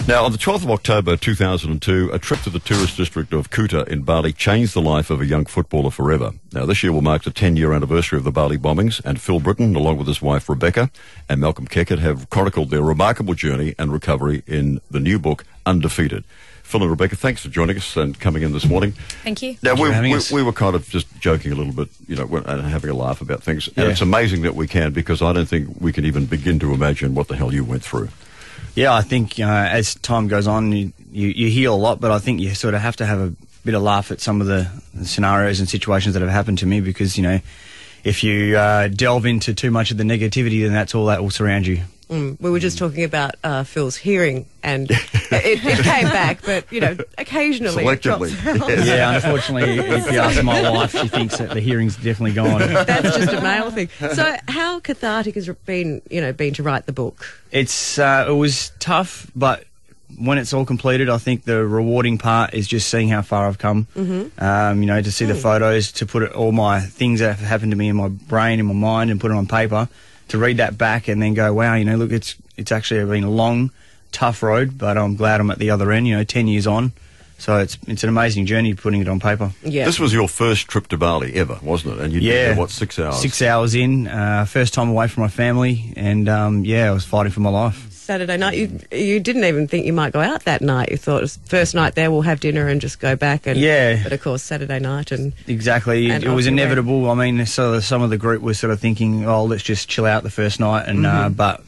Now, on the 12th of October 2002, a trip to the tourist district of Kuta in Bali changed the life of a young footballer forever. Now, this year will mark the 10-year anniversary of the Bali bombings, and Phil Britten, along with his wife Rebecca and Malcolm Keckett, have chronicled their remarkable journey and recovery in the new book, Undefeated. Phil and Rebecca, thanks for joining us and coming in this morning. Thank you. Now, we were kind of just joking a little bit, and having a laugh about things. And it's amazing that we can, because I don't think we can even begin to imagine what the hell you went through. Yeah, I think as time goes on, you heal a lot, but I think you sort of have to have a bit of laugh at some of the scenarios and situations that have happened to me, because, if you delve into too much of the negativity, then that's all that will surround you. We were just talking about Phil's hearing, and it came back, but, occasionally it drops out. Yeah, unfortunately, if you ask my wife, she thinks that the hearing's definitely gone. That's just a male thing. So how cathartic has it been, been to write the book? It was tough, but when it's all completed, I think the rewarding part is just seeing how far I've come. To see the photos, to put all my things that have happened to me in my brain, in my mind, and put it on paper, to read that back and then go, wow, look, it's actually been a long, tough road, but I'm glad I'm at the other end, 10 years on. So it's an amazing journey putting it on paper. Yeah. This was your first trip to Bali ever, wasn't it? And you did, what, 6 hours? 6 hours in, first time away from my family, and I was fighting for my life. Saturday night, you didn't even think you might go out that night. You thought it was first night there, we'll have dinner and just go back. And, but of course, Saturday night and exactly, it was inevitable. I mean, so some of the group was sort of thinking, oh, let's just chill out the first night, and but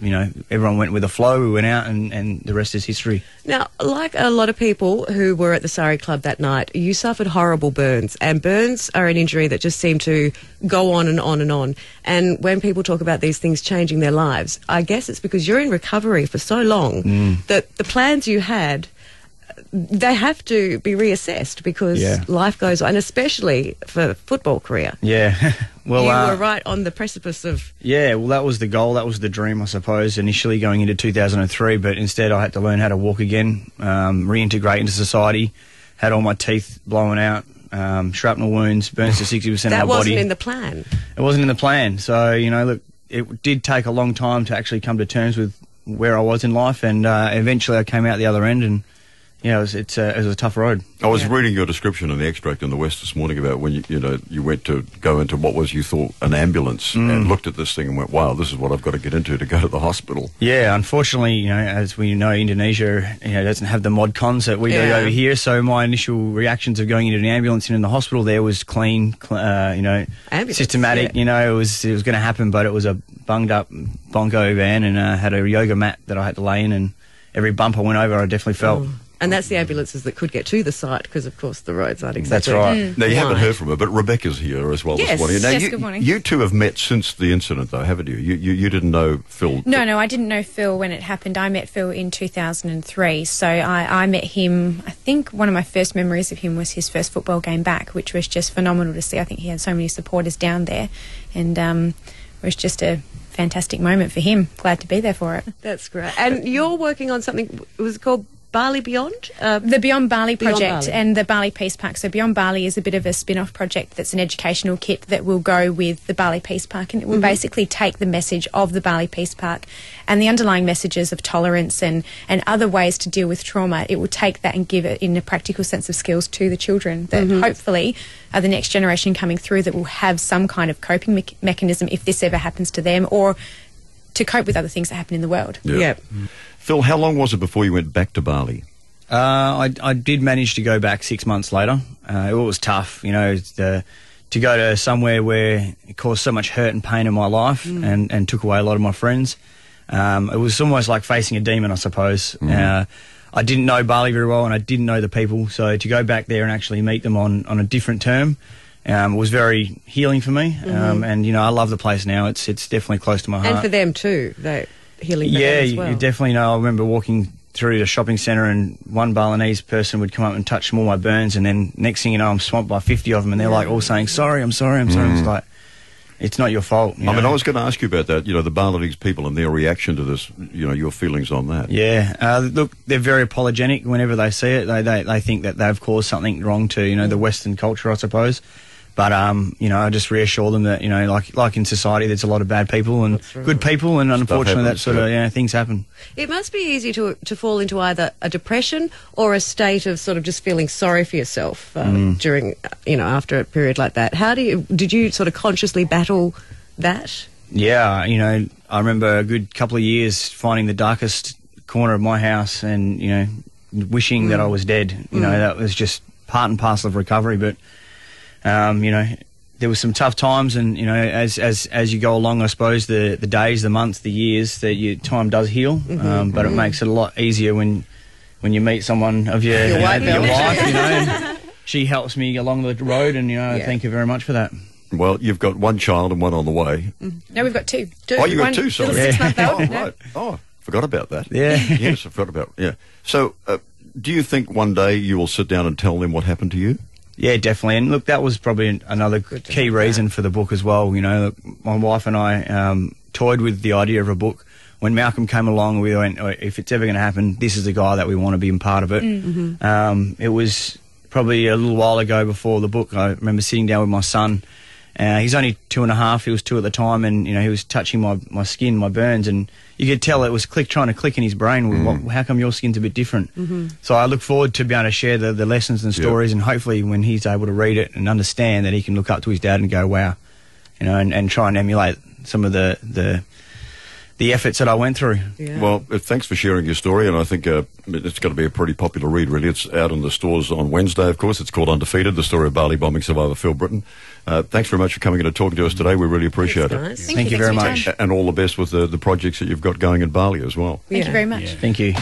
everyone went with the flow. We went out, and the rest is history. Now, like a lot of people who were at the Sari Club that night, you suffered horrible burns, and burns are an injury that just seem to go on and on and on. And when people talk about these things changing their lives, I guess it's because you're in recovery for so long that the plans you had, they have to be reassessed, because life goes on, and especially for football career. Yeah. Well, you were right on the precipice of... Yeah, well, that was the goal, that was the dream, I suppose, initially going into 2003, but instead I had to learn how to walk again, reintegrate into society, had all my teeth blown out, shrapnel wounds, burns to 60% of my body. That wasn't in the plan. It wasn't in the plan. So, look, it did take a long time to actually come to terms with where I was in life, and eventually I came out the other end, and it was a tough road. I was reading your description in the extract in the West this morning about when you went to go into what was, you thought, an ambulance, and looked at this thing and went, wow, this is what I've got to get into to go to the hospital. Yeah, unfortunately, as we know, Indonesia doesn't have the mod cons that we do over here, so my initial reactions of going into an ambulance and in the hospital there was clean, systematic. It was going to happen, but it was a bunged up bonko van, and had a yoga mat that I had to lay in, and every bump I went over I definitely felt. And that's the ambulances that could get to the site, because, of course, the roads aren't exactly... That's right. Now, you haven't heard from her, but Rebecca's here as well this morning. Now, yes, good morning. You two have met since the incident, though, haven't you? You didn't know Phil? No, I didn't know Phil when it happened. I met Phil in 2003. So I met him, I think one of my first memories of him was his first football game back, which was just phenomenal to see. I think he had so many supporters down there, and it was just a fantastic moment for him. Glad to be there for it. That's great. And you're working on something, was it called Bali Beyond? The Beyond Bali project Beyond Bali. And the Bali Peace Park. So Beyond Bali is a bit of a spin-off project that's an educational kit that will go with the Bali Peace Park, and it will basically take the message of the Bali Peace Park and the underlying messages of tolerance and other ways to deal with trauma. It will take that and give it in a practical sense of skills to the children that hopefully are the next generation coming through that will have some kind of coping mechanism if this ever happens to them, or to cope with other things that happen in the world. Yeah. Phil, how long was it before you went back to Bali? I did manage to go back 6 months later. It was tough, to go to somewhere where it caused so much hurt and pain in my life, and took away a lot of my friends. It was almost like facing a demon, I suppose. I didn't know Bali very well, and I didn't know the people, so to go back there and actually meet them on a different term was very healing for me. And I love the place now. It's definitely close to my heart. And for them too, they're healing for them as well. You definitely know. I remember walking through the shopping centre, and one Balinese person would come up and touch all my burns, and then next thing you know, I'm swamped by 50 of them, and they're like all saying, sorry, I'm sorry, I'm sorry. It's like, it's not your fault. I mean, I was going to ask you about that, the Balinese people and their reaction to this, your feelings on that. Yeah, look, they're very apologetic whenever they see it. They think that they've caused something wrong to, the Western culture, I suppose. But you know, I just reassure them that, you know, like in society, there's a lot of bad people and good people, and unfortunately, that sort of things happen. It must be easy to fall into either a depression or a state of sort of just feeling sorry for yourself during, you know, after a period like that. Did you sort of consciously battle that? Yeah, you know, I remember a good couple of years finding the darkest corner of my house and, you know, wishing that I was dead. You know, that was just part and parcel of recovery. But you know, there were some tough times, and you know, as you go along, I suppose the days, the months, the years, that your time does heal. But it makes it a lot easier when you meet someone of your wife, you know, and she helps me along the road, and you know, thank you very much for that. Well, you've got one child and one on the way. No, we've got two. Oh, you've got two, sorry. Little 6-month-old. Oh, right. Oh, forgot about that. Yeah. Yes, I forgot about So, do you think one day you will sit down and tell them what happened to you? Yeah, definitely. And look, that was probably another key reason for the book as well. You know, my wife and I toyed with the idea of a book. When Malcolm came along, we went, if it's ever going to happen, this is the guy that we want to be a part of it. It was probably a little while ago before the book. I remember sitting down with my son. He's only 2.5. He was 2 at the time, and you know, he was touching my skin, my burns, and you could tell it was trying to click in his brain. How come your skin's a bit different? So I look forward to being able to share the lessons and stories, and hopefully when he's able to read it and understand, that he can look up to his dad and go, wow, you know, and try and emulate some of the efforts that I went through. Yeah. Well, thanks for sharing your story, and I think it's going to be a pretty popular read, really. It's out in the stores on Wednesday, of course. It's called Undefeated, the story of Bali bombing survivor Phil Britten. Thanks very much for coming in and talking to us today. We really appreciate it. Nice. Thank you very much. And all the best with the projects that you've got going in Bali as well. Thank you very much. Thank you.